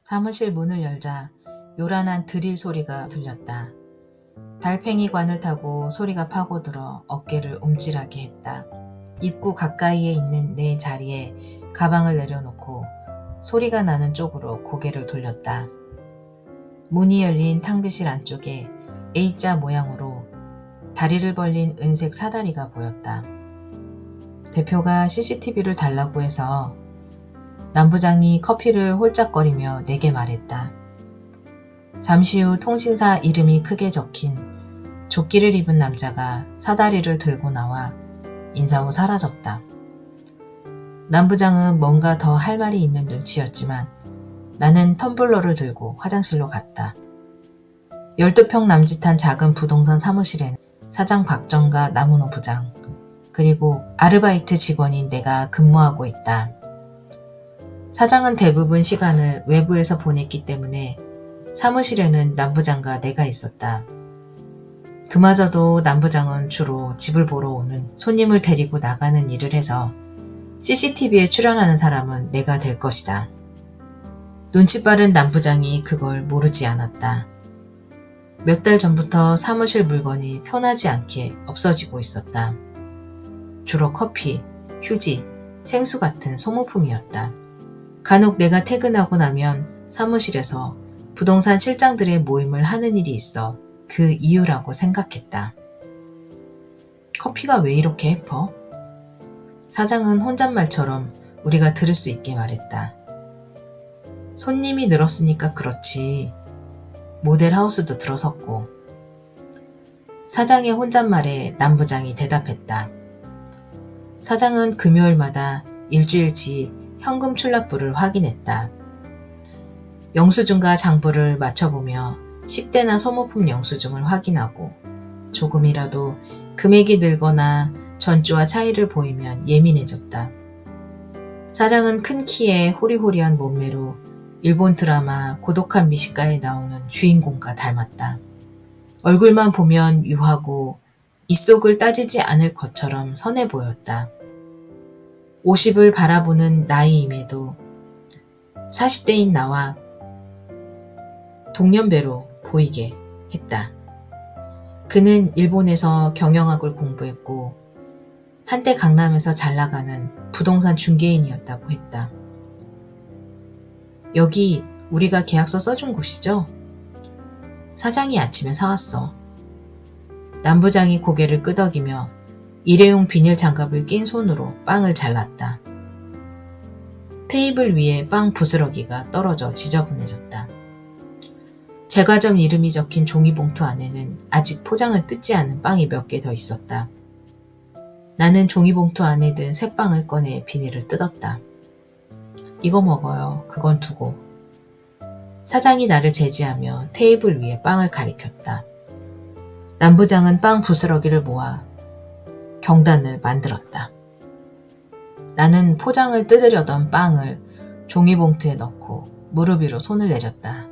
사무실 문을 열자 요란한 드릴 소리가 들렸다. 달팽이관을 타고 소리가 파고들어 어깨를 움찔하게 했다. 입구 가까이에 있는 내 자리에 가방을 내려놓고 소리가 나는 쪽으로 고개를 돌렸다. 문이 열린 탕비실 안쪽에 A자 모양으로 다리를 벌린 은색 사다리가 보였다. 대표가 CCTV를 달라고 해서 남부장이 커피를 홀짝거리며 내게 말했다. 잠시 후 통신사 이름이 크게 적힌 조끼를 입은 남자가 사다리를 들고 나와 인사 후 사라졌다. 남부장은 뭔가 더 할 말이 있는 눈치였지만 나는 텀블러를 들고 화장실로 갔다. 12평 남짓한 작은 부동산 사무실에는 사장 박정과 남은호 부장, 그리고 아르바이트 직원인 내가 근무하고 있다. 사장은 대부분 시간을 외부에서 보냈기 때문에 사무실에는 남부장과 내가 있었다. 그마저도 남부장은 주로 집을 보러 오는 손님을 데리고 나가는 일을 해서 CCTV에 출연하는 사람은 내가 될 것이다. 눈치 빠른 남부장이 그걸 모르지 않았다. 몇 달 전부터 사무실 물건이 편하지 않게 없어지고 있었다. 주로 커피, 휴지, 생수 같은 소모품이었다. 간혹 내가 퇴근하고 나면 사무실에서 부동산 실장들의 모임을 하는 일이 있어 그 이유라고 생각했다. 커피가 왜 이렇게 해퍼? 사장은 혼잣말처럼 우리가 들을 수 있게 말했다. 손님이 늘었으니까 그렇지. 모델하우스도 들어섰고. 사장의 혼잣말에 남부장이 대답했다. 사장은 금요일마다 일주일치 현금 출납부를 확인했다. 영수증과 장부를 맞춰보며 식대나 소모품 영수증을 확인하고 조금이라도 금액이 늘거나 전주와 차이를 보이면 예민해졌다. 사장은 큰 키에 호리호리한 몸매로 일본 드라마 고독한 미식가에 나오는 주인공과 닮았다. 얼굴만 보면 유하고 입속을 따지지 않을 것처럼 선해 보였다. 50을 바라보는 나이임에도 40대인 나와 동년배로 보이게 했다. 그는 일본에서 경영학을 공부했고 한때 강남에서 잘나가는 부동산 중개인이었다고 했다. 여기 우리가 계약서 써준 곳이죠? 사장이 아침에 사왔어. 남부장이 고개를 끄덕이며 일회용 비닐 장갑을 낀 손으로 빵을 잘랐다. 테이블 위에 빵 부스러기가 떨어져 지저분해졌다. 제과점 이름이 적힌 종이봉투 안에는 아직 포장을 뜯지 않은 빵이 몇 개 더 있었다. 나는 종이봉투 안에 든 새빵을 꺼내 비닐을 뜯었다. 이거 먹어요. 그건 두고. 사장이 나를 제지하며 테이블 위에 빵을 가리켰다. 남부장은 빵 부스러기를 모아 경단을 만들었다. 나는 포장을 뜯으려던 빵을 종이봉투에 넣고 무릎 위로 손을 내렸다.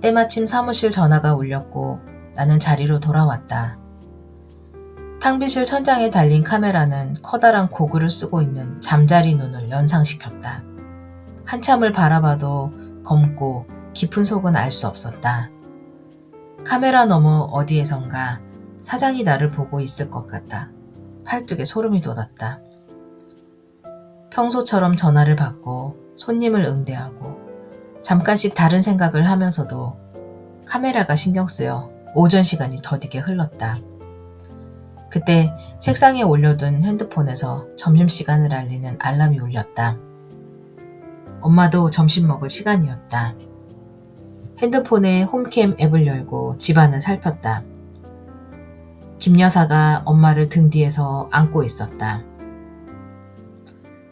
때마침 사무실 전화가 울렸고 나는 자리로 돌아왔다. 탕비실 천장에 달린 카메라는 커다란 고글을 쓰고 있는 잠자리 눈을 연상시켰다. 한참을 바라봐도 검고 깊은 속은 알 수 없었다. 카메라 너머 어디에선가 사장이 나를 보고 있을 것 같아 팔뚝에 소름이 돋았다. 평소처럼 전화를 받고 손님을 응대하고 잠깐씩 다른 생각을 하면서도 카메라가 신경 쓰여 오전 시간이 더디게 흘렀다. 그때 책상에 올려둔 핸드폰에서 점심시간을 알리는 알람이 울렸다. 엄마도 점심 먹을 시간이었다. 핸드폰에 홈캠 앱을 열고 집안을 살폈다. 김 여사가 엄마를 등 뒤에서 안고 있었다.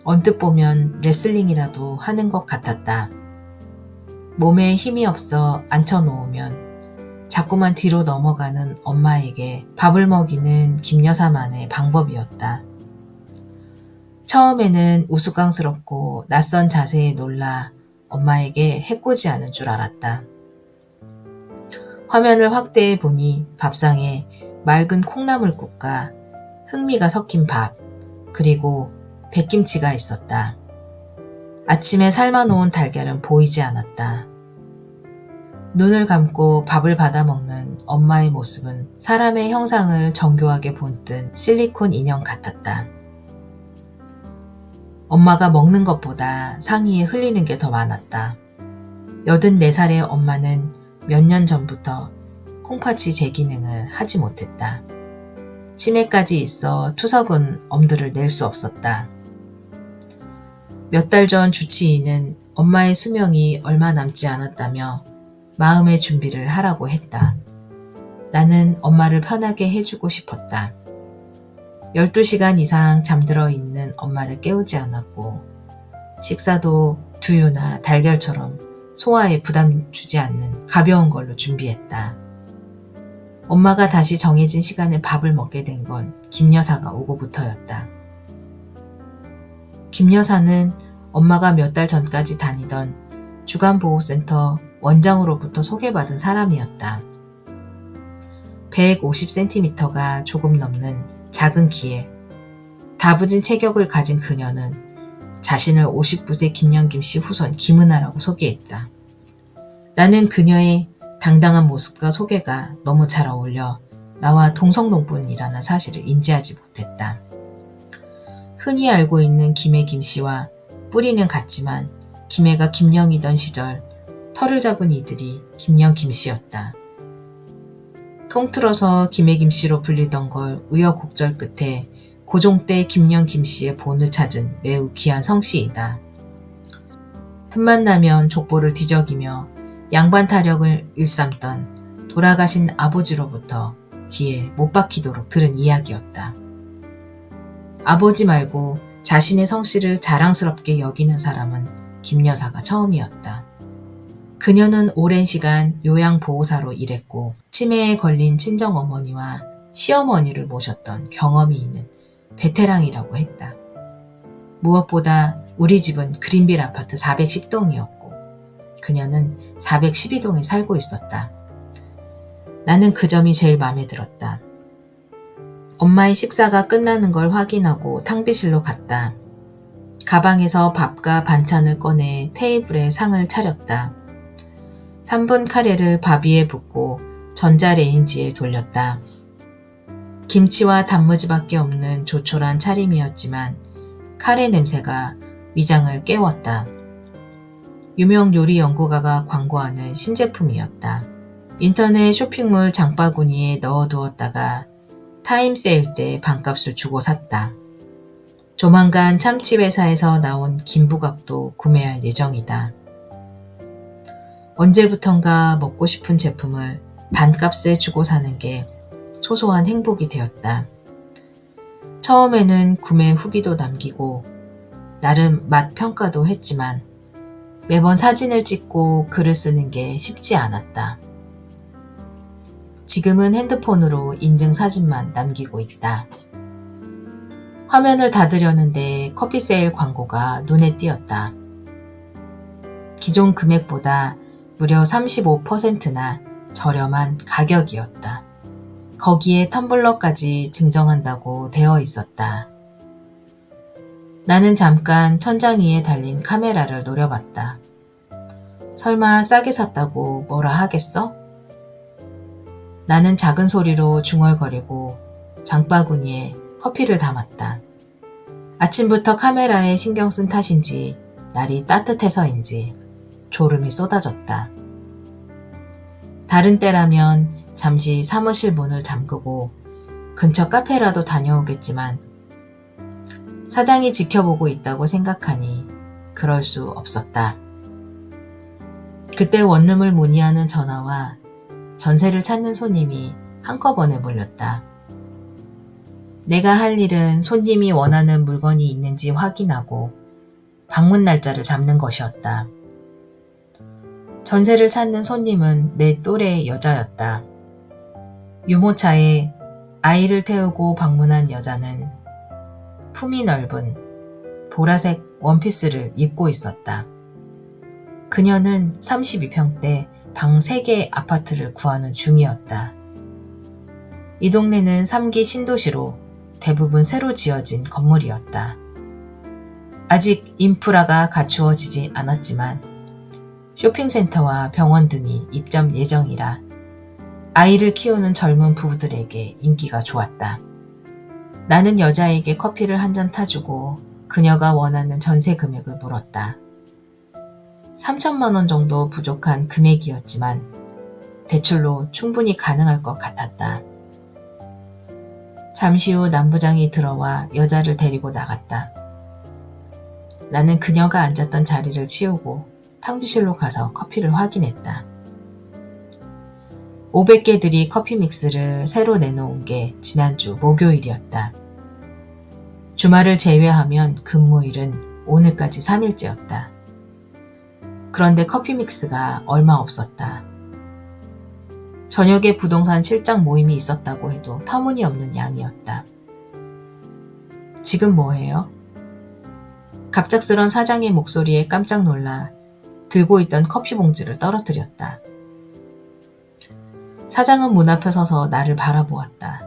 언뜻 보면 레슬링이라도 하는 것 같았다. 몸에 힘이 없어 앉혀놓으면 자꾸만 뒤로 넘어가는 엄마에게 밥을 먹이는 김 여사만의 방법이었다. 처음에는 우스꽝스럽고 낯선 자세에 놀라 엄마에게 해코지하는 줄 알았다. 화면을 확대해 보니 밥상에 맑은 콩나물국과 흑미가 섞인 밥, 그리고 백김치가 있었다. 아침에 삶아놓은 달걀은 보이지 않았다. 눈을 감고 밥을 받아 먹는 엄마의 모습은 사람의 형상을 정교하게 본뜬 실리콘 인형 같았다. 엄마가 먹는 것보다 상의에 흘리는 게 더 많았다. 84살의 엄마는 몇 년 전부터 콩팥이 재기능을 하지 못했다. 치매까지 있어 투석은 엄두를 낼 수 없었다. 몇 달 전 주치의는 엄마의 수명이 얼마 남지 않았다며 마음의 준비를 하라고 했다. 나는 엄마를 편하게 해주고 싶었다. 12시간 이상 잠들어 있는 엄마를 깨우지 않았고 식사도 두유나 달걀처럼 소화에 부담 주지 않는 가벼운 걸로 준비했다. 엄마가 다시 정해진 시간에 밥을 먹게 된 건 김 여사가 오고부터였다. 김 여사는 엄마가 몇 달 전까지 다니던 주간보호센터 원장으로부터 소개받은 사람이었다. 150cm가 조금 넘는 작은 키에 다부진 체격을 가진 그녀는 자신을 59세 김영김 씨 후손 김은아라고 소개했다. 나는 그녀의 당당한 모습과 소개가 너무 잘 어울려 나와 동성동본이라는 사실을 인지하지 못했다. 흔히 알고 있는 김해 김씨와 뿌리는 같지만 김해가 김영이던 시절 털을 잡은 이들이 김영 김씨였다. 통틀어서 김해 김씨로 불리던 걸 우여곡절 끝에 고종 때 김영 김씨의 본을 찾은 매우 귀한 성씨이다. 틈만 나면 족보를 뒤적이며 양반 타령을 일삼던 돌아가신 아버지로부터 귀에 못 박히도록 들은 이야기였다. 아버지 말고 자신의 성씨를 자랑스럽게 여기는 사람은 김 여사가 처음이었다. 그녀는 오랜 시간 요양보호사로 일했고 치매에 걸린 친정어머니와 시어머니를 모셨던 경험이 있는 베테랑이라고 했다. 무엇보다 우리 집은 그린빌 아파트 410동이었고 그녀는 412동에 살고 있었다. 나는 그 점이 제일 마음에 들었다. 엄마의 식사가 끝나는 걸 확인하고 탕비실로 갔다. 가방에서 밥과 반찬을 꺼내 테이블에 상을 차렸다. 3분 카레를 밥 위에 붓고 전자레인지에 돌렸다. 김치와 단무지밖에 없는 조촐한 차림이었지만 카레 냄새가 위장을 깨웠다. 유명 요리 연구가가 광고하는 신제품이었다. 인터넷 쇼핑몰 장바구니에 넣어두었다가 타임세일 때 반값을 주고 샀다. 조만간 참치회사에서 나온 김부각도 구매할 예정이다. 언제부턴가 먹고 싶은 제품을 반값에 주고 사는 게 소소한 행복이 되었다. 처음에는 구매 후기도 남기고 나름 맛 평가도 했지만 매번 사진을 찍고 글을 쓰는 게 쉽지 않았다. 지금은 핸드폰으로 인증 사진만 남기고 있다. 화면을 닫으려는데 커피 세일 광고가 눈에 띄었다. 기존 금액보다 무려 35%나 저렴한 가격이었다. 거기에 텀블러까지 증정한다고 되어 있었다. 나는 잠깐 천장 위에 달린 카메라를 노려봤다. 설마 싸게 샀다고 뭐라 하겠어? 나는 작은 소리로 중얼거리고 장바구니에 커피를 담았다. 아침부터 카메라에 신경 쓴 탓인지 날이 따뜻해서인지 졸음이 쏟아졌다. 다른 때라면 잠시 사무실 문을 잠그고 근처 카페라도 다녀오겠지만 사장이 지켜보고 있다고 생각하니 그럴 수 없었다. 그때 원룸을 문의하는 전화와 전세를 찾는 손님이 한꺼번에 몰렸다. 내가 할 일은 손님이 원하는 물건이 있는지 확인하고 방문 날짜를 잡는 것이었다. 전세를 찾는 손님은 내 또래의 여자였다. 유모차에 아이를 태우고 방문한 여자는 품이 넓은 보라색 원피스를 입고 있었다. 그녀는 32평대 방 3개 아파트를 구하는 중이었다. 이 동네는 3기 신도시로 대부분 새로 지어진 건물이었다. 아직 인프라가 갖추어지지 않았지만 쇼핑센터와 병원 등이 입점 예정이라 아이를 키우는 젊은 부부들에게 인기가 좋았다. 나는 여자에게 커피를 한 잔 타주고 그녀가 원하는 전세 금액을 물었다. 3천만 원 정도 부족한 금액이었지만 대출로 충분히 가능할 것 같았다. 잠시 후 남부장이 들어와 여자를 데리고 나갔다. 나는 그녀가 앉았던 자리를 치우고 탕비실로 가서 커피를 확인했다. 500개들이 커피 믹스를 새로 내놓은 게 지난주 목요일이었다. 주말을 제외하면 근무일은 오늘까지 3일째였다. 그런데 커피 믹스가 얼마 없었다. 저녁에 부동산 실장 모임이 있었다고 해도 터무니없는 양이었다. 지금 뭐해요? 갑작스런 사장의 목소리에 깜짝 놀라 들고 있던 커피 봉지를 떨어뜨렸다. 사장은 문 앞에 서서 나를 바라보았다.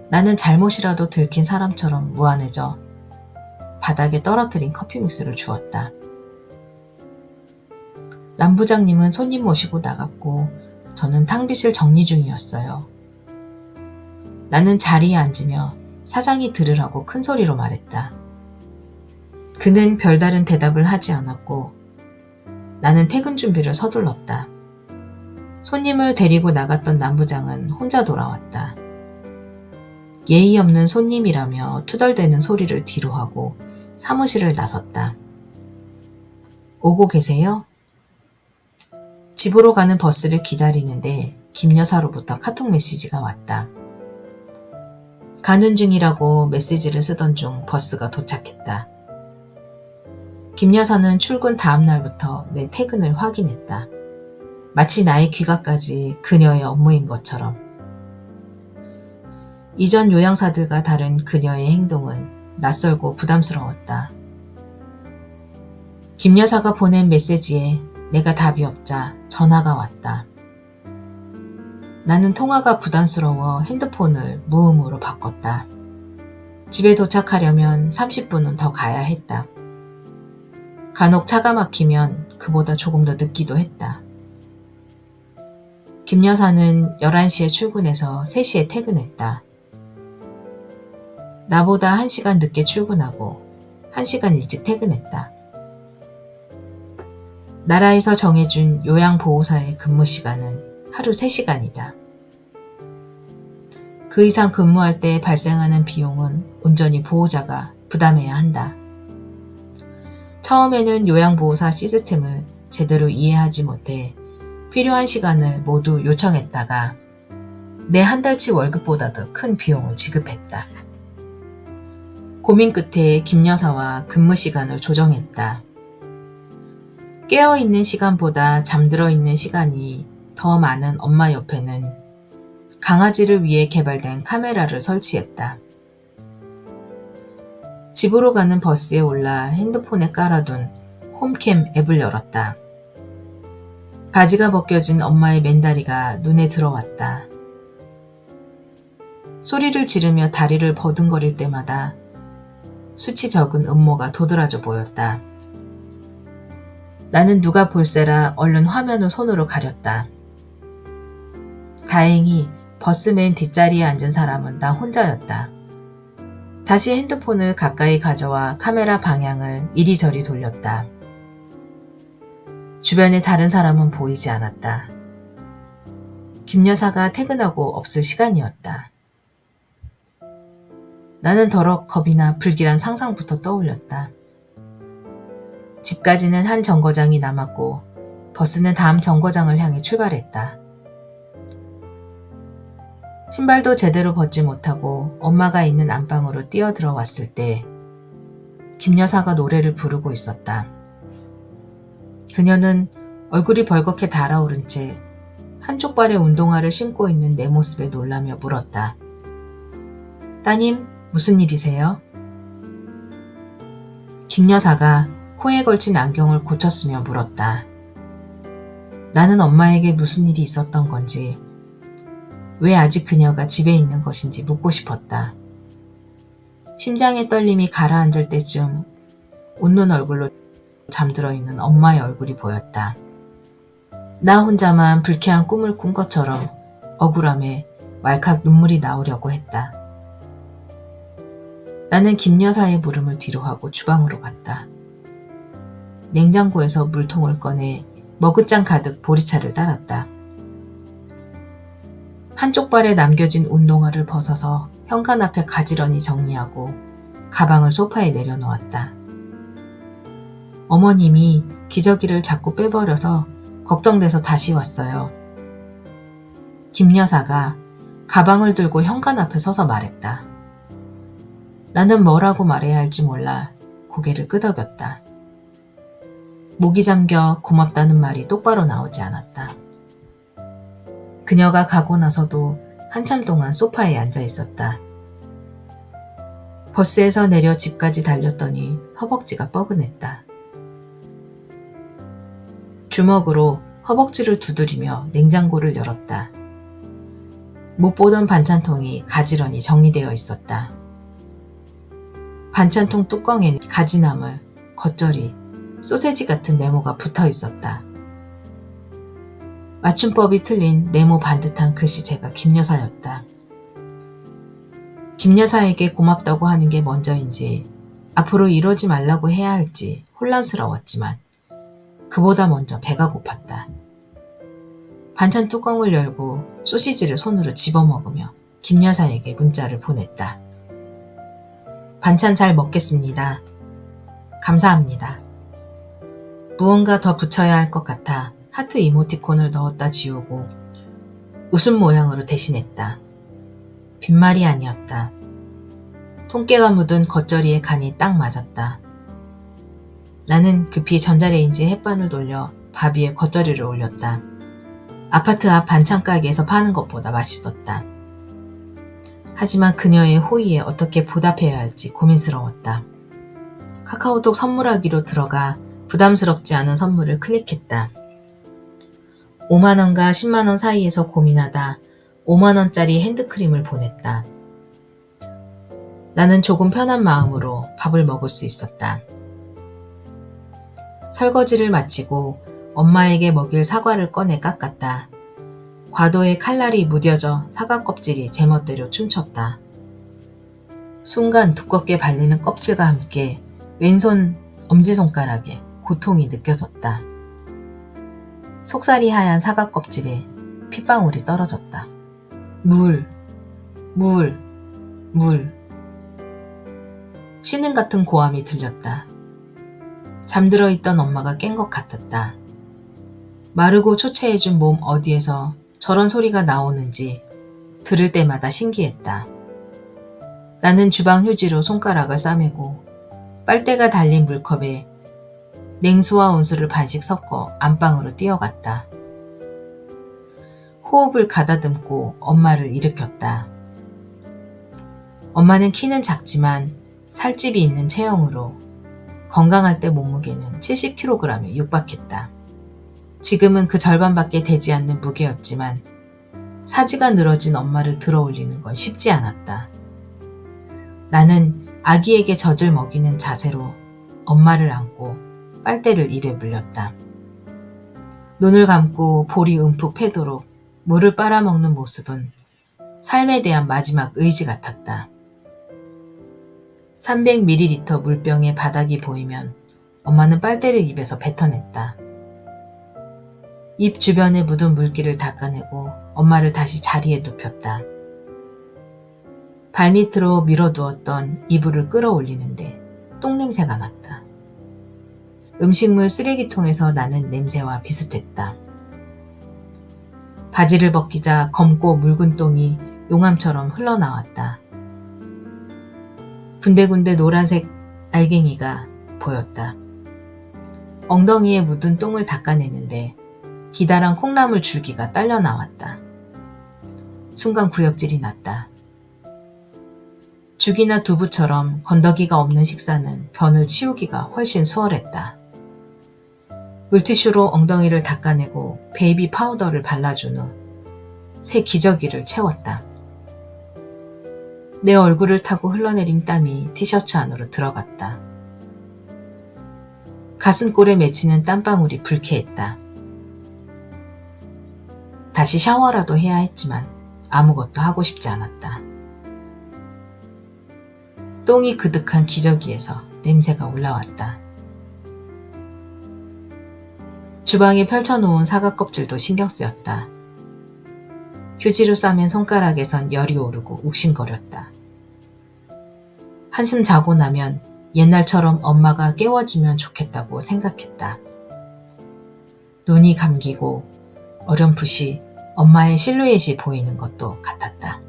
나는 잘못이라도 들킨 사람처럼 무안해져 바닥에 떨어뜨린 커피 믹스를 주었다. 남 부장님은 손님 모시고 나갔고 저는 탕비실 정리 중이었어요. 나는 자리에 앉으며 사장이 들으라고 큰 소리로 말했다. 그는 별다른 대답을 하지 않았고 나는 퇴근 준비를 서둘렀다. 손님을 데리고 나갔던 남부장은 혼자 돌아왔다. 예의 없는 손님이라며 투덜대는 소리를 뒤로 하고 사무실을 나섰다. 오고 계세요? 집으로 가는 버스를 기다리는데 김 여사로부터 카톡 메시지가 왔다. 가는 중이라고 메시지를 쓰던 중 버스가 도착했다. 김 여사는 출근 다음 날부터 내 퇴근을 확인했다. 마치 나의 귀가까지 그녀의 업무인 것처럼. 이전 요양사들과 다른 그녀의 행동은 낯설고 부담스러웠다. 김 여사가 보낸 메시지에 내가 답이 없자 전화가 왔다. 나는 통화가 부담스러워 핸드폰을 무음으로 바꿨다. 집에 도착하려면 30분은 더 가야 했다. 간혹 차가 막히면 그보다 조금 더 늦기도 했다. 김 여사는 11시에 출근해서 3시에 퇴근했다. 나보다 1시간 늦게 출근하고 1시간 일찍 퇴근했다. 나라에서 정해준 요양보호사의 근무 시간은 하루 3시간이다. 그 이상 근무할 때 발생하는 비용은 온전히 보호자가 부담해야 한다. 처음에는 요양보호사 시스템을 제대로 이해하지 못해 필요한 시간을 모두 요청했다가 내 한 달치 월급보다도 큰 비용을 지급했다. 고민 끝에 김 여사와 근무 시간을 조정했다. 깨어있는 시간보다 잠들어 있는 시간이 더 많은 엄마 옆에는 강아지를 위해 개발된 카메라를 설치했다. 집으로 가는 버스에 올라 핸드폰에 깔아둔 홈캠 앱을 열었다. 바지가 벗겨진 엄마의 맨다리가 눈에 들어왔다. 소리를 지르며 다리를 버둥거릴 때마다 수치 적은 음모가 도드라져 보였다. 나는 누가 볼세라 얼른 화면을 손으로 가렸다. 다행히 버스 맨 뒷자리에 앉은 사람은 나 혼자였다. 다시 핸드폰을 가까이 가져와 카메라 방향을 이리저리 돌렸다. 주변에 다른 사람은 보이지 않았다. 김 여사가 퇴근하고 없을 시간이었다. 나는 더럭 겁이나 불길한 상상부터 떠올렸다. 집까지는 한 정거장이 남았고 버스는 다음 정거장을 향해 출발했다. 신발도 제대로 벗지 못하고 엄마가 있는 안방으로 뛰어들어왔을 때 김 여사가 노래를 부르고 있었다. 그녀는 얼굴이 벌겋게 달아오른 채 한쪽 발에 운동화를 신고 있는 내 모습에 놀라며 물었다. 따님, 무슨 일이세요? 김 여사가 코에 걸친 안경을 고쳤으며 물었다. 나는 엄마에게 무슨 일이 있었던 건지, 왜 아직 그녀가 집에 있는 것인지 묻고 싶었다. 심장의 떨림이 가라앉을 때쯤 웃는 얼굴로 잠들어 있는 엄마의 얼굴이 보였다. 나 혼자만 불쾌한 꿈을 꾼 것처럼 억울함에 왈칵 눈물이 나오려고 했다. 나는 김 여사의 물음을 뒤로하고 주방으로 갔다. 냉장고에서 물통을 꺼내 머그잔 가득 보리차를 따랐다. 한쪽 발에 남겨진 운동화를 벗어서 현관 앞에 가지런히 정리하고 가방을 소파에 내려놓았다. 어머님이 기저귀를 자꾸 빼버려서 걱정돼서 다시 왔어요. 김 여사가 가방을 들고 현관 앞에 서서 말했다. 나는 뭐라고 말해야 할지 몰라 고개를 끄덕였다. 목이 잠겨 고맙다는 말이 똑바로 나오지 않았다. 그녀가 가고 나서도 한참 동안 소파에 앉아 있었다. 버스에서 내려 집까지 달렸더니 허벅지가 뻐근했다. 주먹으로 허벅지를 두드리며 냉장고를 열었다. 못 보던 반찬통이 가지런히 정리되어 있었다. 반찬통 뚜껑에는 가지나물, 겉절이, 소세지 같은 네모가 붙어 있었다. 맞춤법이 틀린 네모 반듯한 글씨체가 김여사였다. 김여사에게 고맙다고 하는 게 먼저인지 앞으로 이러지 말라고 해야 할지 혼란스러웠지만 그보다 먼저 배가 고팠다. 반찬 뚜껑을 열고 소시지를 손으로 집어먹으며 김여사에게 문자를 보냈다. 반찬 잘 먹겠습니다. 감사합니다. 무언가 더 붙여야 할 것 같아 하트 이모티콘을 넣었다 지우고 웃음 모양으로 대신했다. 빈말이 아니었다. 통깨가 묻은 겉절이의 간이 딱 맞았다. 나는 급히 전자레인지에 햇반을 돌려 밥 위에 겉절이를 올렸다. 아파트 앞 반찬 가게에서 파는 것보다 맛있었다. 하지만 그녀의 호의에 어떻게 보답해야 할지 고민스러웠다. 카카오톡 선물하기로 들어가 부담스럽지 않은 선물을 클릭했다. 5만원과 10만원 사이에서 고민하다 5만원짜리 핸드크림을 보냈다. 나는 조금 편한 마음으로 밥을 먹을 수 있었다. 설거지를 마치고 엄마에게 먹일 사과를 꺼내 깎았다. 과도의 칼날이 무뎌져 사과 껍질이 제멋대로 춤췄다. 순간 두껍게 발리는 껍질과 함께 왼손 엄지손가락에 고통이 느껴졌다. 속살이 하얀 사과 껍질에 핏방울이 떨어졌다. 물. 신음 같은 고함이 들렸다. 잠들어 있던 엄마가 깬 것 같았다. 마르고 초췌해진 몸 어디에서 저런 소리가 나오는지 들을 때마다 신기했다. 나는 주방 휴지로 손가락을 싸매고 빨대가 달린 물컵에 냉수와 온수를 반씩 섞어 안방으로 뛰어갔다. 호흡을 가다듬고 엄마를 일으켰다. 엄마는 키는 작지만 살집이 있는 체형으로 건강할 때 몸무게는 70kg에 육박했다. 지금은 그 절반밖에 되지 않는 무게였지만 사지가 늘어진 엄마를 들어 올리는 건 쉽지 않았다. 나는 아기에게 젖을 먹이는 자세로 엄마를 안고 빨대를 입에 물렸다. 눈을 감고 볼이 움푹 패도록 물을 빨아먹는 모습은 삶에 대한 마지막 의지 같았다. 300ml 물병의 바닥이 보이면 엄마는 빨대를 입에서 뱉어냈다. 입 주변에 묻은 물기를 닦아내고 엄마를 다시 자리에 눕혔다. 발밑으로 밀어두었던 이불을 끌어올리는데 똥냄새가 났다. 음식물 쓰레기통에서 나는 냄새와 비슷했다. 바지를 벗기자 검고 묽은 똥이 용암처럼 흘러나왔다. 군데군데 노란색 알갱이가 보였다. 엉덩이에 묻은 똥을 닦아내는데 기다란 콩나물 줄기가 딸려 나왔다. 순간 구역질이 났다. 죽이나 두부처럼 건더기가 없는 식사는 변을 치우기가 훨씬 수월했다. 물티슈로 엉덩이를 닦아내고 베이비 파우더를 발라준 후 새 기저귀를 채웠다. 내 얼굴을 타고 흘러내린 땀이 티셔츠 안으로 들어갔다. 가슴골에 맺히는 땀방울이 불쾌했다. 다시 샤워라도 해야 했지만 아무것도 하고 싶지 않았다. 똥이 그득한 기저귀에서 냄새가 올라왔다. 주방에 펼쳐놓은 사과 껍질도 신경 쓰였다. 휴지로 싸맨 손가락에선 열이 오르고 욱신거렸다. 한숨 자고 나면 옛날처럼 엄마가 깨워주면 좋겠다고 생각했다. 눈이 감기고 어렴풋이 엄마의 실루엣이 보이는 것도 같았다.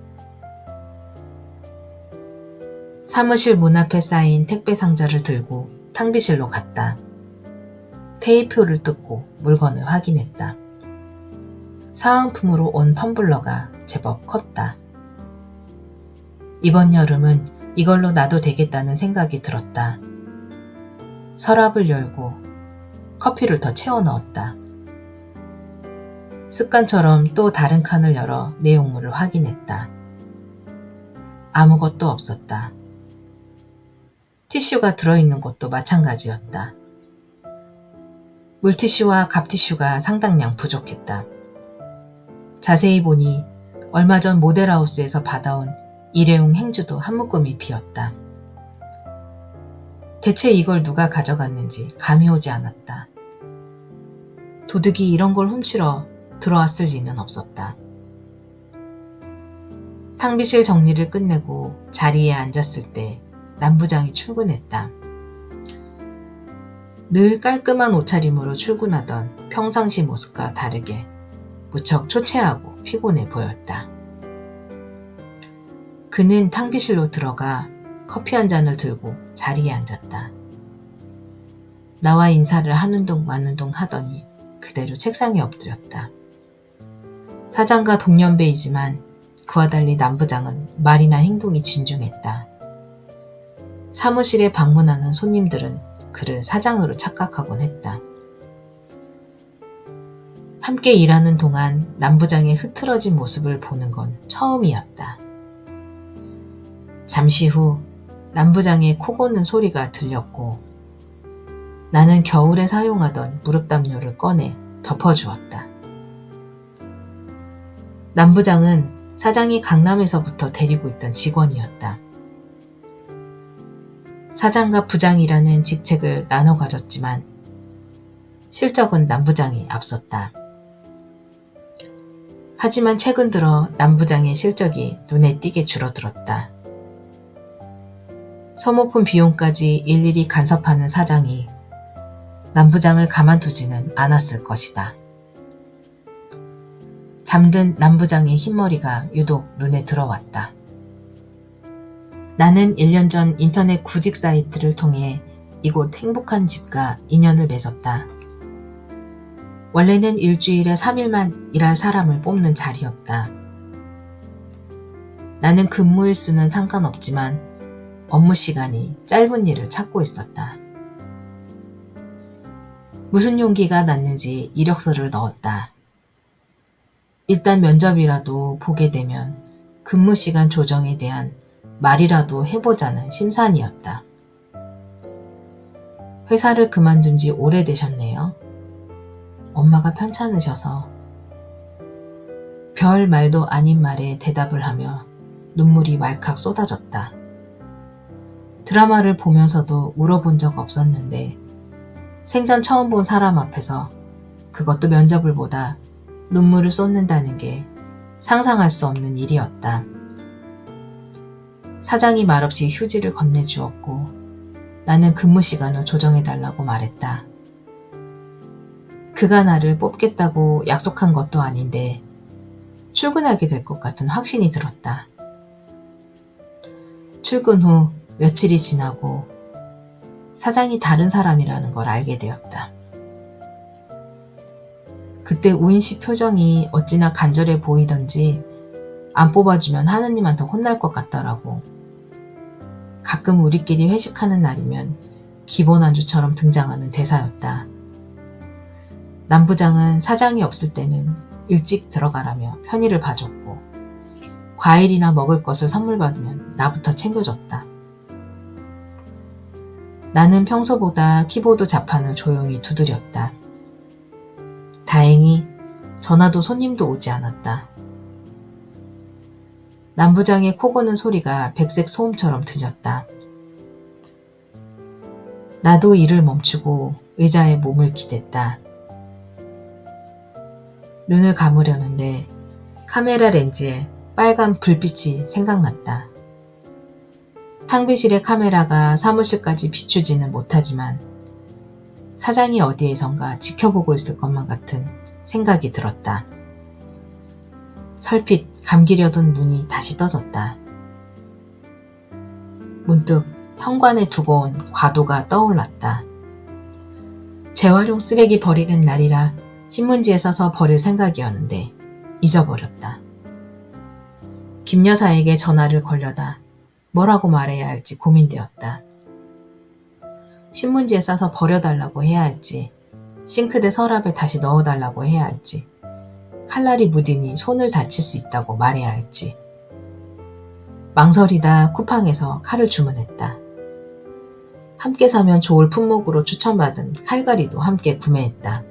사무실 문 앞에 쌓인 택배 상자를 들고 탕비실로 갔다. 테이프를 뜯고 물건을 확인했다. 사은품으로 온 텀블러가 제법 컸다. 이번 여름은 이걸로 놔도 되겠다는 생각이 들었다. 서랍을 열고 커피를 더 채워 넣었다. 습관처럼 또 다른 칸을 열어 내용물을 확인했다. 아무것도 없었다. 티슈가 들어있는 것도 마찬가지였다. 물티슈와 갑티슈가 상당량 부족했다. 자세히 보니 얼마 전 모델하우스에서 받아온 일회용 행주도 한 묶음이 비었다. 대체 이걸 누가 가져갔는지 감이 오지 않았다. 도둑이 이런 걸 훔치러 들어왔을 리는 없었다. 탕비실 정리를 끝내고 자리에 앉았을 때 남부장이 출근했다. 늘 깔끔한 옷차림으로 출근하던 평상시 모습과 다르게 무척 초췌하고 피곤해 보였다. 그는 탕비실로 들어가 커피 한 잔을 들고 자리에 앉았다. 나와 인사를 하는 둥 마는 둥 하더니 그대로 책상에 엎드렸다. 사장과 동년배이지만 그와 달리 남부장은 말이나 행동이 진중했다. 사무실에 방문하는 손님들은 그를 사장으로 착각하곤 했다. 함께 일하는 동안 남부장의 흐트러진 모습을 보는 건 처음이었다. 잠시 후 남부장의 코 고는 소리가 들렸고 나는 겨울에 사용하던 무릎담요를 꺼내 덮어주었다. 남부장은 사장이 강남에서부터 데리고 있던 직원이었다. 사장과 부장이라는 직책을 나눠 가졌지만 실적은 남부장이 앞섰다. 하지만 최근 들어 남부장의 실적이 눈에 띄게 줄어들었다. 소모품 비용까지 일일이 간섭하는 사장이 남부장을 가만두지는 않았을 것이다. 잠든 남부장의 흰머리가 유독 눈에 들어왔다. 나는 1년 전 인터넷 구직 사이트를 통해 이곳 행복한 집과 인연을 맺었다. 원래는 일주일에 3일만 일할 사람을 뽑는 자리였다. 나는 근무일 수는 상관없지만 업무 시간이 짧은 일을 찾고 있었다. 무슨 용기가 났는지 이력서를 넣었다. 일단 면접이라도 보게 되면 근무 시간 조정에 대한 말이라도 해보자는 심산이었다. 회사를 그만둔 지 오래되셨네요. 엄마가 편찮으셔서. 별 말도 아닌 말에 대답을 하며 눈물이 왈칵 쏟아졌다. 드라마를 보면서도 울어본 적 없었는데 생전 처음 본 사람 앞에서 그것도 면접을 보다 눈물을 쏟는다는 게 상상할 수 없는 일이었다. 사장이 말없이 휴지를 건네주었고 나는 근무 시간을 조정해달라고 말했다. 그가 나를 뽑겠다고 약속한 것도 아닌데 출근하게 될 것 같은 확신이 들었다. 출근 후 며칠이 지나고 사장이 다른 사람이라는 걸 알게 되었다. 그때 우인 씨 표정이 어찌나 간절해 보이던지 안 뽑아주면 하느님한테 혼날 것 같더라고. 가끔 우리끼리 회식하는 날이면 기본 안주처럼 등장하는 대사였다. 남부장은 사장이 없을 때는 일찍 들어가라며 편의를 봐줬고 과일이나 먹을 것을 선물 받으면 나부터 챙겨줬다. 나는 평소보다 키보드 자판을 조용히 두드렸다. 다행히 전화도 손님도 오지 않았다. 남부장의 코 고는 소리가 백색 소음처럼 들렸다. 나도 일을 멈추고 의자에 몸을 기댔다. 눈을 감으려는데 카메라 렌즈에 빨간 불빛이 생각났다. 탕비실의 카메라가 사무실까지 비추지는 못하지만 사장이 어디에선가 지켜보고 있을 것만 같은 생각이 들었다. 설핏 감기려던 눈이 다시 떠졌다. 문득 현관에 두고 온 과도가 떠올랐다. 재활용 쓰레기 버리는 날이라 신문지에 써서 버릴 생각이었는데 잊어버렸다. 김 여사에게 전화를 걸려다 뭐라고 말해야 할지 고민되었다. 신문지에 싸서 버려달라고 해야 할지, 싱크대 서랍에 다시 넣어달라고 해야 할지, 칼날이 묻으니 손을 다칠 수 있다고 말해야 할지. 망설이다 쿠팡에서 칼을 주문했다. 함께 사면 좋을 품목으로 추천받은 칼갈이도 함께 구매했다.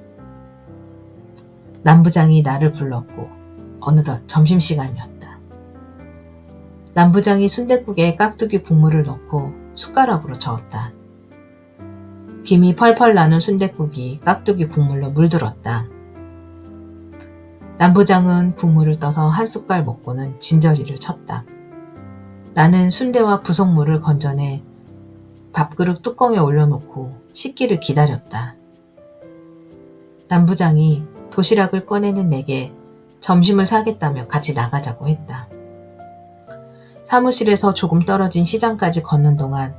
남부장이 나를 불렀고 어느덧 점심시간이었다. 남부장이 순댓국에 깍두기 국물을 넣고 숟가락으로 저었다. 김이 펄펄 나는 순댓국이 깍두기 국물로 물들었다. 남부장은 국물을 떠서 한 숟갈 먹고는 진저리를 쳤다. 나는 순대와 부속물을 건져내 밥그릇 뚜껑에 올려놓고 식기를 기다렸다. 남부장이 도시락을 꺼내는 내게 점심을 사겠다며 같이 나가자고 했다. 사무실에서 조금 떨어진 시장까지 걷는 동안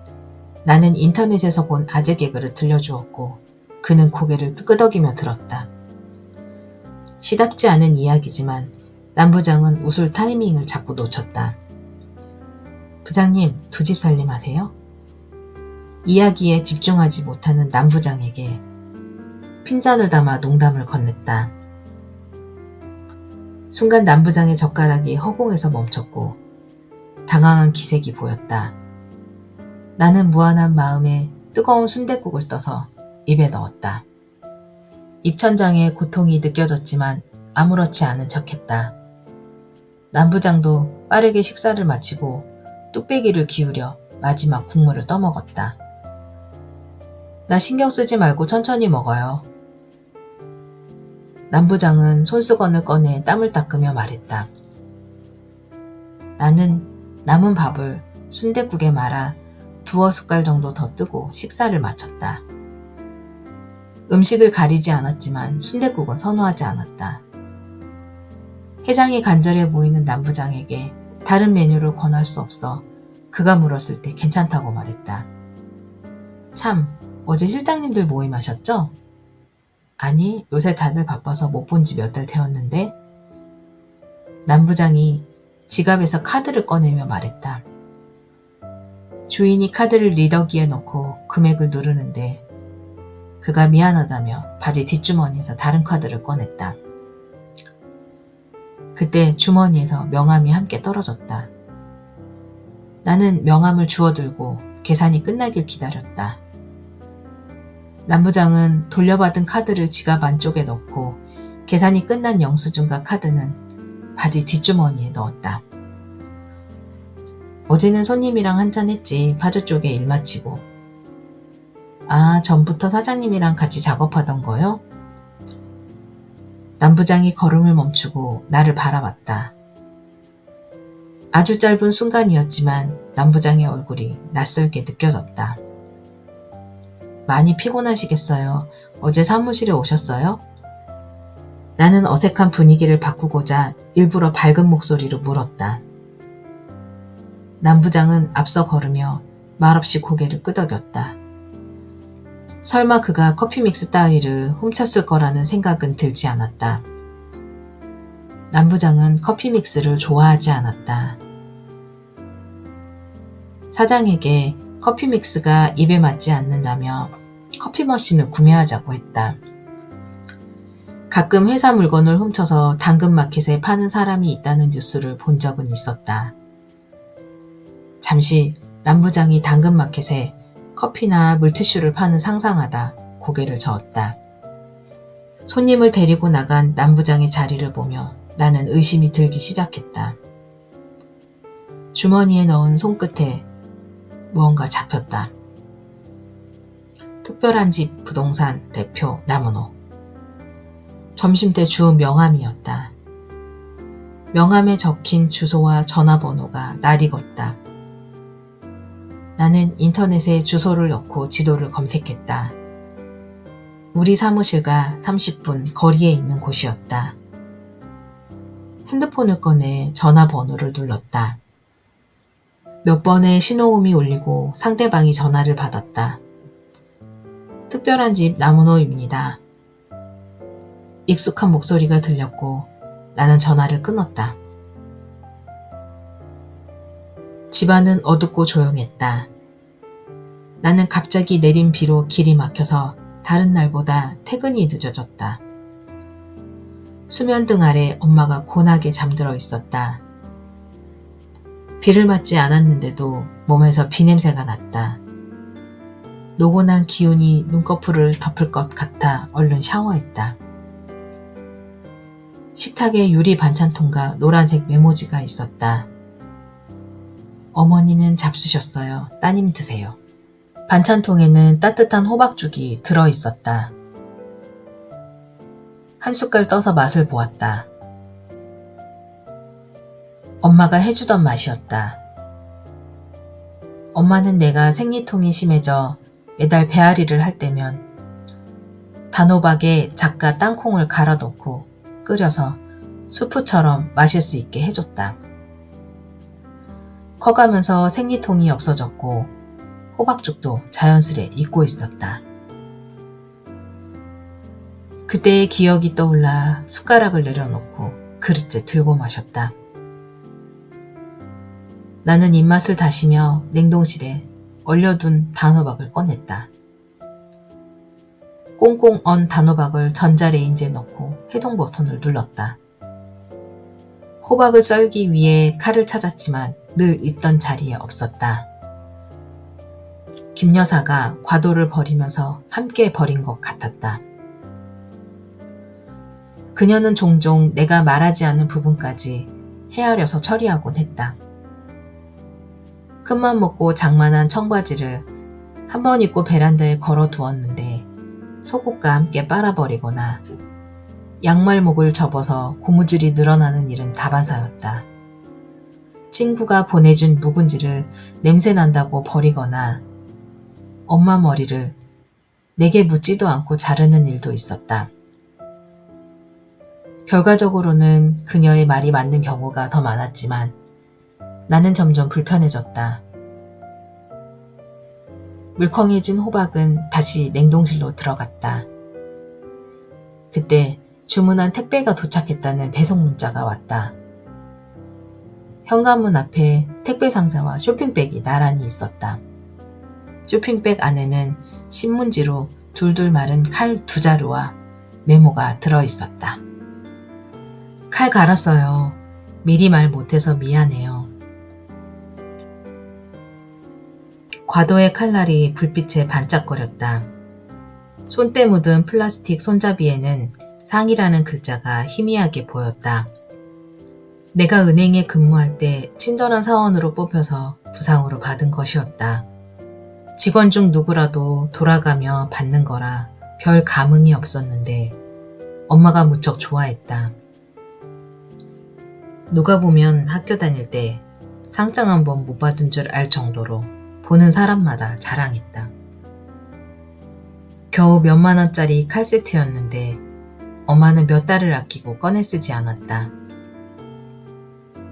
나는 인터넷에서 본 아재 개그를 들려주었고 그는 고개를 끄덕이며 들었다. 시답지 않은 이야기지만 남부장은 웃을 타이밍을 자꾸 놓쳤다. 부장님, 두 집 살림하세요? 이야기에 집중하지 못하는 남부장에게 핀잔을 담아 농담을 건넸다. 순간 남부장의 젓가락이 허공에서 멈췄고 당황한 기색이 보였다. 나는 무한한 마음에 뜨거운 순댓국을 떠서 입에 넣었다. 입천장에 고통이 느껴졌지만 아무렇지 않은 척했다. 남부장도 빠르게 식사를 마치고 뚝배기를 기울여 마지막 국물을 떠먹었다. 나 신경 쓰지 말고 천천히 먹어요. 남부장은 손수건을 꺼내 땀을 닦으며 말했다. 나는 남은 밥을 순댓국에 말아 두어 숟갈 정도 더 뜨고 식사를 마쳤다. 음식을 가리지 않았지만 순댓국은 선호하지 않았다. 해장이 간절해 보이는 남부장에게 다른 메뉴를 권할 수 없어 그가 물었을 때 괜찮다고 말했다. 참, 어제 실장님들 모임하셨죠? 아니, 요새 다들 바빠서 못 본 지 몇 달 되었는데. 남부장이 지갑에서 카드를 꺼내며 말했다. 주인이 카드를 리더기에 넣고 금액을 누르는데 그가 미안하다며 바지 뒷주머니에서 다른 카드를 꺼냈다. 그때 주머니에서 명함이 함께 떨어졌다. 나는 명함을 주워들고 계산이 끝나길 기다렸다. 남부장은 돌려받은 카드를 지갑 안쪽에 넣고 계산이 끝난 영수증과 카드는 바지 뒷주머니에 넣었다. 어제는 손님이랑 한잔 했지. 파주 쪽에 일 마치고. 아, 전부터 사장님이랑 같이 작업하던 거요? 남부장이 걸음을 멈추고 나를 바라봤다. 아주 짧은 순간이었지만 남부장의 얼굴이 낯설게 느껴졌다. 많이 피곤하시겠어요? 어제 사무실에 오셨어요? 나는 어색한 분위기를 바꾸고자 일부러 밝은 목소리로 물었다. 남부장은 앞서 걸으며 말없이 고개를 끄덕였다. 설마 그가 커피 믹스 따위를 훔쳤을 거라는 생각은 들지 않았다. 남부장은 커피 믹스를 좋아하지 않았다. 사장에게 커피 믹스가 입에 맞지 않는다며 커피 머신을 구매하자고 했다. 가끔 회사 물건을 훔쳐서 당근마켓에 파는 사람이 있다는 뉴스를 본 적은 있었다. 잠시 남부장이 당근마켓에 커피나 물티슈를 파는 상상하다 고개를 저었다. 손님을 데리고 나간 남부장의 자리를 보며 나는 의심이 들기 시작했다. 주머니에 넣은 손끝에 무언가 잡혔다. 특별한 집 부동산 대표 남은호. 점심때 주운 명함이었다. 명함에 적힌 주소와 전화번호가 낯익었다. 나는 인터넷에 주소를 넣고 지도를 검색했다. 우리 사무실과 30분 거리에 있는 곳이었다. 핸드폰을 꺼내 전화번호를 눌렀다. 몇 번의 신호음이 울리고 상대방이 전화를 받았다. 특별한 집 남은호입니다. 익숙한 목소리가 들렸고 나는 전화를 끊었다. 집안은 어둡고 조용했다. 나는 갑자기 내린 비로 길이 막혀서 다른 날보다 퇴근이 늦어졌다. 수면등 아래 엄마가 곤하게 잠들어 있었다. 비를 맞지 않았는데도 몸에서 비냄새가 났다. 노곤한 기운이 눈꺼풀을 덮을 것 같아 얼른 샤워했다. 식탁에 유리 반찬통과 노란색 메모지가 있었다. 어머니는 잡수셨어요. 따님 드세요. 반찬통에는 따뜻한 호박죽이 들어있었다. 한 숟갈 떠서 맛을 보았다. 엄마가 해주던 맛이었다. 엄마는 내가 생리통이 심해져 매달 배앓이를 할 때면 단호박에 작가 땅콩을 갈아 넣고 끓여서 수프처럼 마실 수 있게 해줬다. 커가면서 생리통이 없어졌고 호박죽도 자연스레 잊고 있었다. 그때의 기억이 떠올라 숟가락을 내려놓고 그릇째 들고 마셨다. 나는 입맛을 다시며 냉동실에 얼려둔 단호박을 꺼냈다. 꽁꽁 언 단호박을 전자레인지에 넣고 해동 버튼을 눌렀다. 호박을 썰기 위해 칼을 찾았지만 늘 있던 자리에 없었다. 김 여사가 과도를 버리면서 함께 버린 것 같았다. 그녀는 종종 내가 말하지 않은 부분까지 헤아려서 처리하곤 했다. 큰맘 먹고 장만한 청바지를 한 번 입고 베란다에 걸어 두었는데 속옷과 함께 빨아버리거나 양말목을 접어서 고무줄이 늘어나는 일은 다반사였다. 친구가 보내준 묵은지를 냄새난다고 버리거나 엄마 머리를 내게 묻지도 않고 자르는 일도 있었다. 결과적으로는 그녀의 말이 맞는 경우가 더 많았지만 나는 점점 불편해졌다. 물컹해진 호박은 다시 냉동실로 들어갔다. 그때 주문한 택배가 도착했다는 배송 문자가 왔다. 현관문 앞에 택배 상자와 쇼핑백이 나란히 있었다. 쇼핑백 안에는 신문지로 둘둘 마른 칼 2자루와 메모가 들어있었다. 칼 갈았어요. 미리 말 못해서 미안해요. 과도의 칼날이 불빛에 반짝거렸다. 손때 묻은 플라스틱 손잡이에는 상이라는 글자가 희미하게 보였다. 내가 은행에 근무할 때 친절한 사원으로 뽑혀서 부상으로 받은 것이었다. 직원 중 누구라도 돌아가며 받는 거라 별 감흥이 없었는데 엄마가 무척 좋아했다. 누가 보면 학교 다닐 때 상장 한 번 못 받은 줄 알 정도로 보는 사람마다 자랑했다. 겨우 몇만 원짜리 칼세트였는데 엄마는 몇 달을 아끼고 꺼내 쓰지 않았다.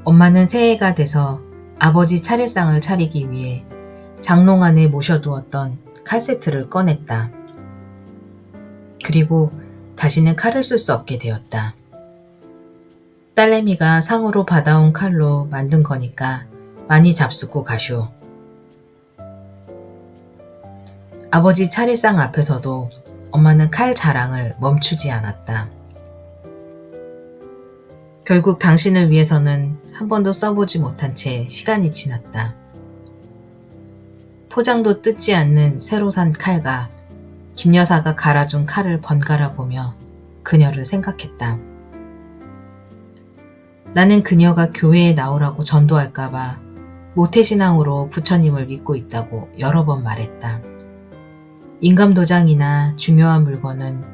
엄마는 새해가 돼서 아버지 차례상을 차리기 위해 장롱 안에 모셔두었던 칼세트를 꺼냈다. 그리고 다시는 칼을 쓸 수 없게 되었다. 딸내미가 상으로 받아온 칼로 만든 거니까 많이 잡수고 가쇼. 아버지 차례상 앞에서도 엄마는 칼 자랑을 멈추지 않았다. 결국 당신을 위해서는 한 번도 써보지 못한 채 시간이 지났다. 포장도 뜯지 않는 새로 산 칼과 김 여사가 갈아준 칼을 번갈아 보며 그녀를 생각했다. 나는 그녀가 교회에 나오라고 전도할까봐 모태신앙으로 부처님을 믿고 있다고 여러 번 말했다. 인감도장이나 중요한 물건은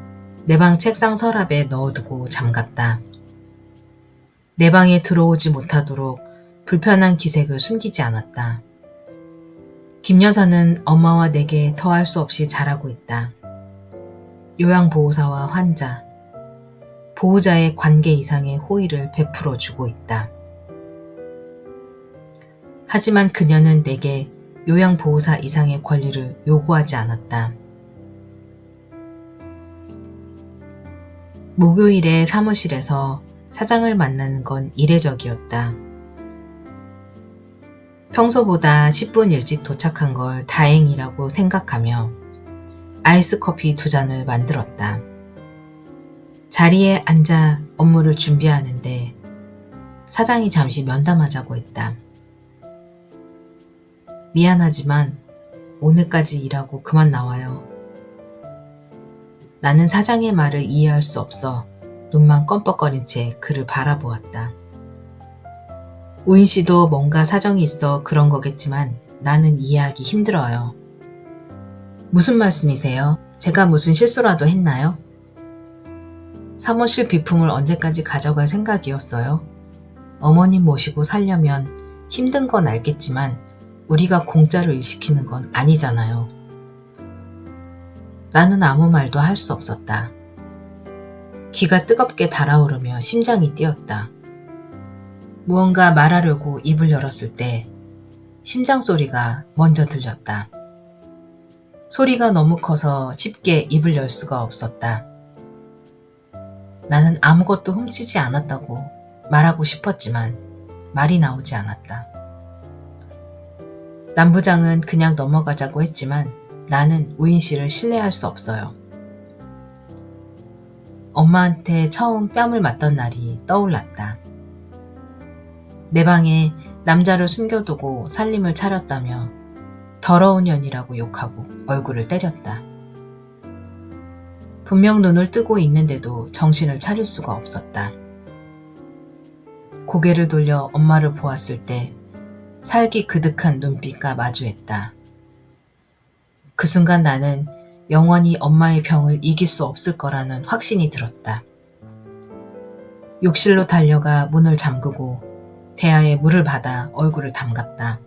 내 방 책상 서랍에 넣어두고 잠갔다. 내 방에 들어오지 못하도록 불편한 기색을 숨기지 않았다. 김 여사는 엄마와 내게 더할 수 없이 잘하고 있다. 요양보호사와 환자, 보호자의 관계 이상의 호의를 베풀어 주고 있다. 하지만 그녀는 내게 요양보호사 이상의 권리를 요구하지 않았다. 목요일에 사무실에서 사장을 만나는 건 이례적이었다. 평소보다 10분 일찍 도착한 걸 다행이라고 생각하며 아이스 커피 2잔을 만들었다. 자리에 앉아 업무를 준비하는데 사장이 잠시 면담하자고 했다. 미안하지만 오늘까지 일하고 그만 나와요. 나는 사장의 말을 이해할 수 없어 눈만 껌뻑거린 채 그를 바라보았다. 우인 씨도 뭔가 사정이 있어 그런 거겠지만 나는 이해하기 힘들어요. 무슨 말씀이세요? 제가 무슨 실수라도 했나요? 사무실 비품을 언제까지 가져갈 생각이었어요? 어머님 모시고 살려면 힘든 건 알겠지만 우리가 공짜로 일시키는 건 아니잖아요. 나는 아무 말도 할 수 없었다. 귀가 뜨겁게 달아오르며 심장이 뛰었다. 무언가 말하려고 입을 열었을 때 심장 소리가 먼저 들렸다. 소리가 너무 커서 쉽게 입을 열 수가 없었다. 나는 아무것도 훔치지 않았다고 말하고 싶었지만 말이 나오지 않았다. 남부장은 그냥 넘어가자고 했지만 나는 우인 씨를 신뢰할 수 없어요. 엄마한테 처음 뺨을 맞던 날이 떠올랐다. 내 방에 남자를 숨겨두고 살림을 차렸다며 더러운 년이라고 욕하고 얼굴을 때렸다. 분명 눈을 뜨고 있는데도 정신을 차릴 수가 없었다. 고개를 돌려 엄마를 보았을 때 살기 그득한 눈빛과 마주했다. 그 순간 나는 영원히 엄마의 병을 이길 수 없을 거라는 확신이 들었다. 욕실로 달려가 문을 잠그고 대야에 물을 받아 얼굴을 담갔다.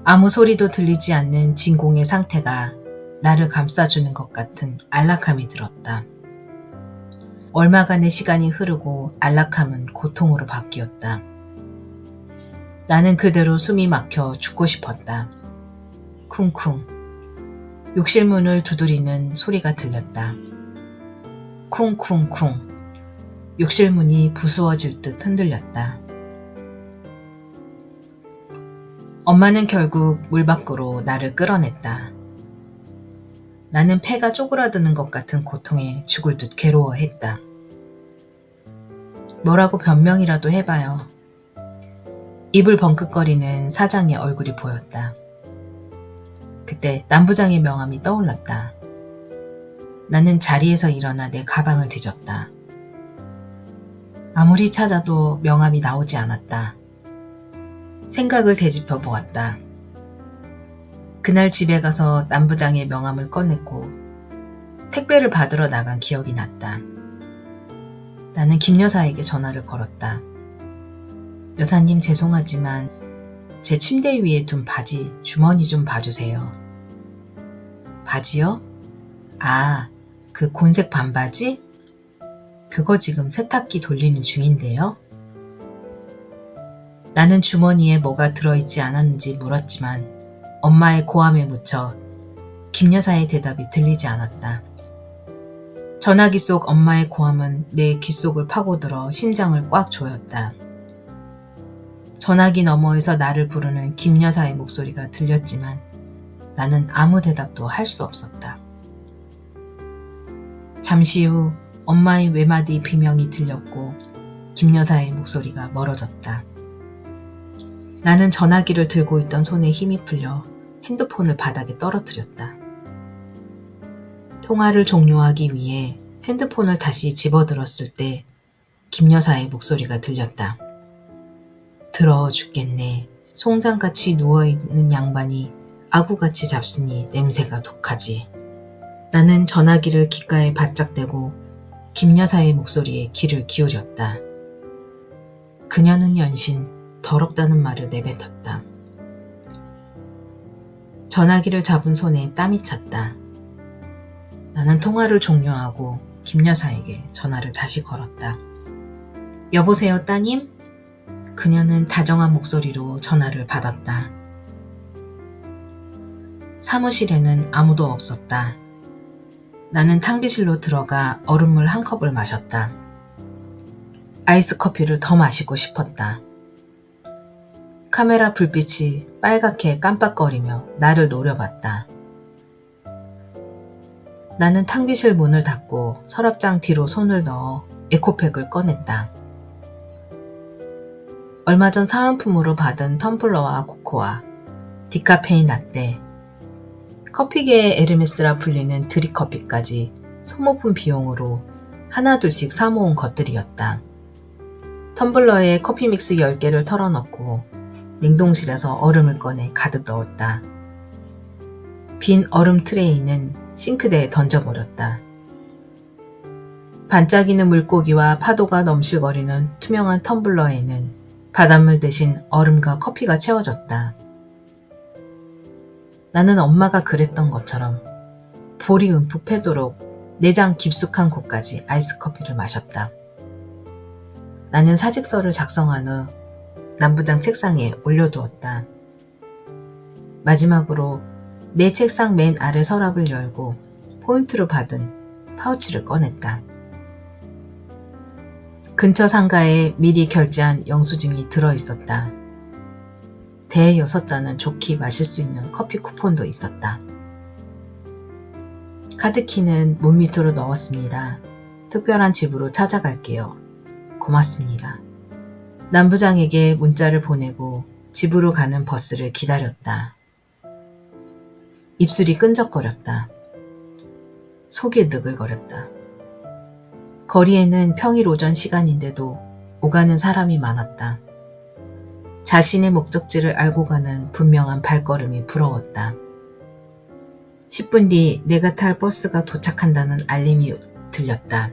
아무 소리도 들리지 않는 진공의 상태가 나를 감싸주는 것 같은 안락함이 들었다. 얼마간의 시간이 흐르고 안락함은 고통으로 바뀌었다. 나는 그대로 숨이 막혀 죽고 싶었다. 쿵쿵. 욕실 문을 두드리는 소리가 들렸다. 쿵쿵쿵. 욕실 문이 부수어질 듯 흔들렸다. 엄마는 결국 물 밖으로 나를 끌어냈다. 나는 폐가 쪼그라드는 것 같은 고통에 죽을 듯 괴로워했다. 뭐라고 변명이라도 해봐요. 입을 벙긋거리는 사장의 얼굴이 보였다. 그때 남부장의 명함이 떠올랐다. 나는 자리에서 일어나 내 가방을 뒤졌다. 아무리 찾아도 명함이 나오지 않았다. 생각을 되짚어 보았다. 그날 집에 가서 남부장의 명함을 꺼냈고 택배를 받으러 나간 기억이 났다. 나는 김 여사에게 전화를 걸었다. 여사님 죄송하지만 제 침대 위에 둔 바지 주머니 좀 봐주세요. 바지요? 아, 그 곤색 반바지? 그거 지금 세탁기 돌리는 중인데요. 나는 주머니에 뭐가 들어있지 않았는지 물었지만 엄마의 고함에 묻혀 김 여사의 대답이 들리지 않았다. 전화기 속 엄마의 고함은 내 귓속을 파고들어 심장을 꽉 조였다. 전화기 너머에서 나를 부르는 김 여사의 목소리가 들렸지만 나는 아무 대답도 할 수 없었다. 잠시 후 엄마의 외마디 비명이 들렸고 김 여사의 목소리가 멀어졌다. 나는 전화기를 들고 있던 손에 힘이 풀려 핸드폰을 바닥에 떨어뜨렸다. 통화를 종료하기 위해 핸드폰을 다시 집어들었을 때 김 여사의 목소리가 들렸다. 더러워 죽겠네. 송장같이 누워있는 양반이 아구같이 잡수니 냄새가 독하지. 나는 전화기를 귓가에 바짝 대고 김 여사의 목소리에 귀를 기울였다. 그녀는 연신 더럽다는 말을 내뱉었다. 전화기를 잡은 손에 땀이 찼다. 나는 통화를 종료하고 김 여사에게 전화를 다시 걸었다. 여보세요, 따님? 그녀는 다정한 목소리로 전화를 받았다. 사무실에는 아무도 없었다. 나는 탕비실로 들어가 얼음물 한 컵을 마셨다. 아이스 커피를 더 마시고 싶었다. 카메라 불빛이 빨갛게 깜빡거리며 나를 노려봤다. 나는 탕비실 문을 닫고 서랍장 뒤로 손을 넣어 에코백을 꺼냈다. 얼마 전 사은품으로 받은 텀블러와 코코아, 디카페인 라떼, 커피계의 에르메스라 불리는 드립커피까지 소모품 비용으로 하나둘씩 사모은 것들이었다. 텀블러에 커피 믹스 10개를 털어넣고 냉동실에서 얼음을 꺼내 가득 넣었다. 빈 얼음 트레이는 싱크대에 던져버렸다. 반짝이는 물고기와 파도가 넘실거리는 투명한 텀블러에는 바닷물 대신 얼음과 커피가 채워졌다. 나는 엄마가 그랬던 것처럼 볼이 움푹 패도록 내장 깊숙한 곳까지 아이스 커피를 마셨다. 나는 사직서를 작성한 후 남부장 책상에 올려두었다. 마지막으로 내 책상 맨 아래 서랍을 열고 포인트로 받은 파우치를 꺼냈다. 근처 상가에 미리 결제한 영수증이 들어있었다. 대 6잔은 좋게 마실 수 있는 커피 쿠폰도 있었다. 카드키는 문 밑으로 넣었습니다. 특별한 집으로 찾아갈게요. 고맙습니다. 남부장에게 문자를 보내고 집으로 가는 버스를 기다렸다. 입술이 끈적거렸다. 속이 느글거렸다. 거리에는 평일 오전 시간인데도 오가는 사람이 많았다. 자신의 목적지를 알고 가는 분명한 발걸음이 부러웠다. 10분 뒤 내가 탈 버스가 도착한다는 알림이 들렸다.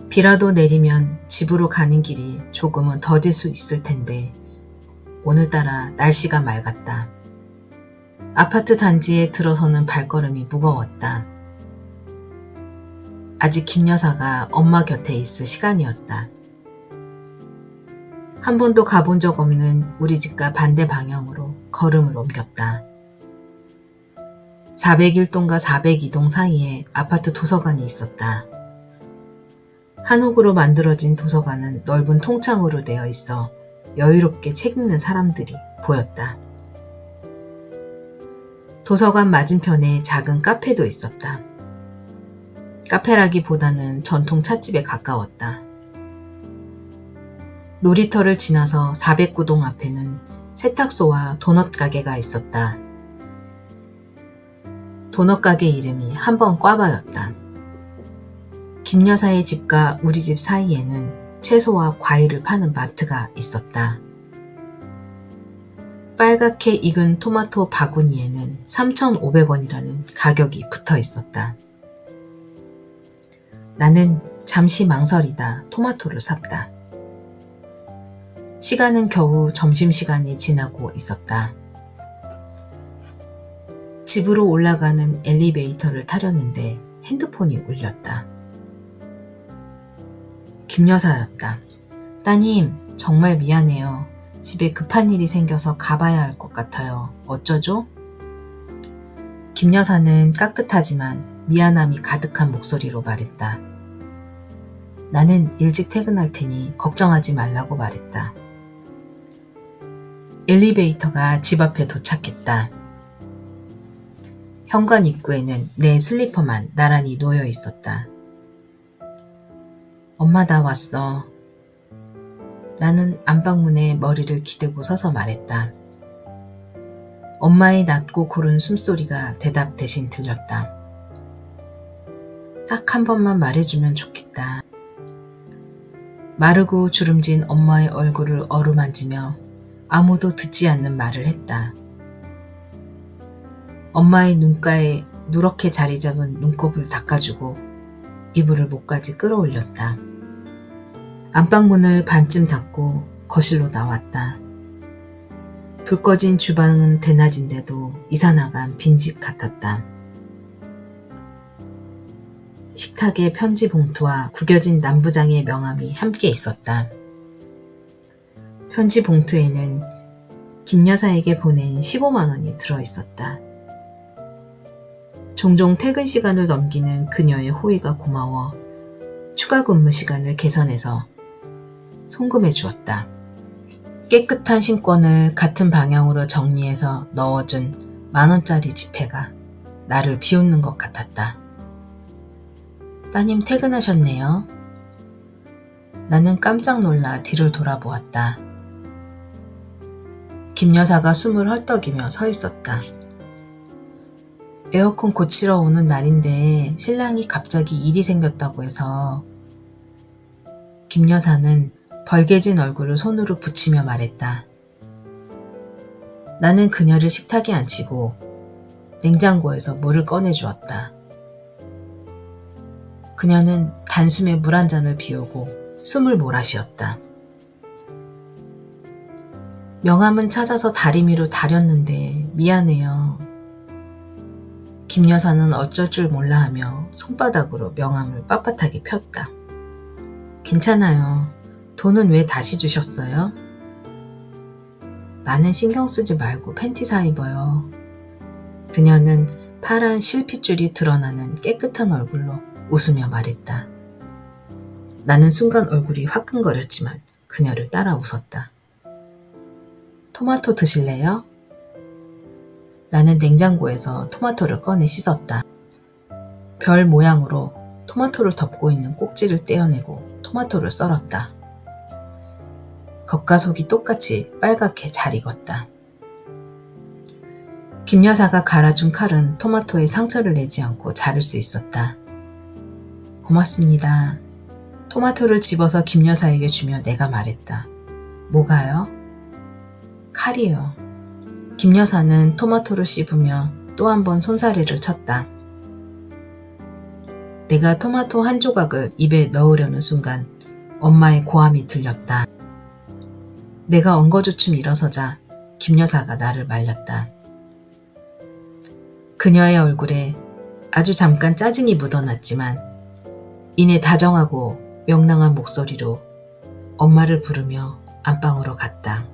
비라도 내리면 집으로 가는 길이 조금은 더딜 수 있을 텐데 오늘따라 날씨가 맑았다. 아파트 단지에 들어서는 발걸음이 무거웠다. 아직 김 여사가 엄마 곁에 있을 시간이었다. 한 번도 가본 적 없는 우리 집과 반대 방향으로 걸음을 옮겼다. 401동과 402동 사이에 아파트 도서관이 있었다. 한옥으로 만들어진 도서관은 넓은 통창으로 되어 있어 여유롭게 책 읽는 사람들이 보였다. 도서관 맞은편에 작은 카페도 있었다. 카페라기보다는 전통 찻집에 가까웠다. 놀이터를 지나서 409동 앞에는 세탁소와 도넛 가게가 있었다. 도넛 가게 이름이 한번 꽈바였다. 김 여사의 집과 우리 집 사이에는 채소와 과일을 파는 마트가 있었다. 빨갛게 익은 토마토 바구니에는 3,500원이라는 가격이 붙어 있었다. 나는 잠시 망설이다 토마토를 샀다. 시간은 겨우 점심시간이 지나고 있었다. 집으로 올라가는 엘리베이터를 타려는데 핸드폰이 울렸다. 김 여사였다. 따님, 정말 미안해요. 집에 급한 일이 생겨서 가봐야 할 것 같아요. 어쩌죠? 김 여사는 깍듯하지만 미안함이 가득한 목소리로 말했다. 나는 일찍 퇴근할 테니 걱정하지 말라고 말했다. 엘리베이터가 집 앞에 도착했다. 현관 입구에는 내 슬리퍼만 나란히 놓여 있었다. 엄마 나 왔어. 나는 안방문에 머리를 기대고 서서 말했다. 엄마의 낮고 고른 숨소리가 대답 대신 들렸다. 딱 한 번만 말해주면 좋겠다. 마르고 주름진 엄마의 얼굴을 어루만지며 아무도 듣지 않는 말을 했다. 엄마의 눈가에 누렇게 자리 잡은 눈곱을 닦아주고 이불을 목까지 끌어올렸다. 안방문을 반쯤 닫고 거실로 나왔다. 불 꺼진 주방은 대낮인데도 이사 나간 빈집 같았다. 식탁에 편지 봉투와 구겨진 남부장의 명함이 함께 있었다. 편지 봉투에는 김 여사에게 보낸 15만 원이 들어있었다. 종종 퇴근 시간을 넘기는 그녀의 호의가 고마워 추가 근무 시간을 개선해서 송금해 주었다. 깨끗한 신권을 같은 방향으로 정리해서 넣어준 10,000원짜리 지폐가 나를 비웃는 것 같았다. 따님 퇴근하셨네요. 나는 깜짝 놀라 뒤를 돌아보았다. 김 여사가 숨을 헐떡이며 서 있었다. 에어컨 고치러 오는 날인데 신랑이 갑자기 일이 생겼다고 해서 김 여사는 벌개진 얼굴을 손으로 붙이며 말했다. 나는 그녀를 식탁에 앉히고 냉장고에서 물을 꺼내주었다. 그녀는 단숨에 물 한 잔을 비우고 숨을 몰아쉬었다. 명함은 찾아서 다리미로 다렸는데 미안해요. 김 여사는 어쩔 줄 몰라 하며 손바닥으로 명함을 빳빳하게 폈다. 괜찮아요. 돈은 왜 다시 주셨어요? 나는 신경 쓰지 말고 팬티 사 입어요. 그녀는 파란 실핏줄이 드러나는 깨끗한 얼굴로 웃으며 말했다. 나는 순간 얼굴이 화끈거렸지만 그녀를 따라 웃었다. 토마토 드실래요? 나는 냉장고에서 토마토를 꺼내 씻었다. 별 모양으로 토마토를 덮고 있는 꼭지를 떼어내고 토마토를 썰었다. 겉과 속이 똑같이 빨갛게 잘 익었다. 김 여사가 갈아준 칼은 토마토에 상처를 내지 않고 자를 수 있었다. 고맙습니다. 토마토를 집어서 김 여사에게 주며 내가 말했다. 뭐가요? 칼이요. 김 여사는 토마토를 씹으며 또 한 번 손사래를 쳤다. 내가 토마토 한 조각을 입에 넣으려는 순간 엄마의 고함이 들렸다. 내가 엉거주춤 일어서자 김 여사가 나를 말렸다. 그녀의 얼굴에 아주 잠깐 짜증이 묻어났지만 이내 다정하고 명랑한 목소리로 엄마를 부르며 안방으로 갔다.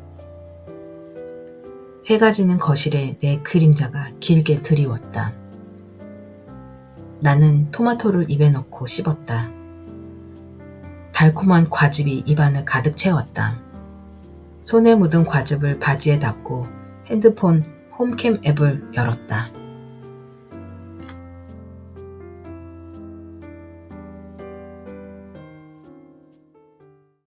해가 지는 거실에 내 그림자가 길게 드리웠다. 나는 토마토를 입에 넣고 씹었다. 달콤한 과즙이 입안을 가득 채웠다. 손에 묻은 과즙을 바지에 닦고 핸드폰 홈캠 앱을 열었다.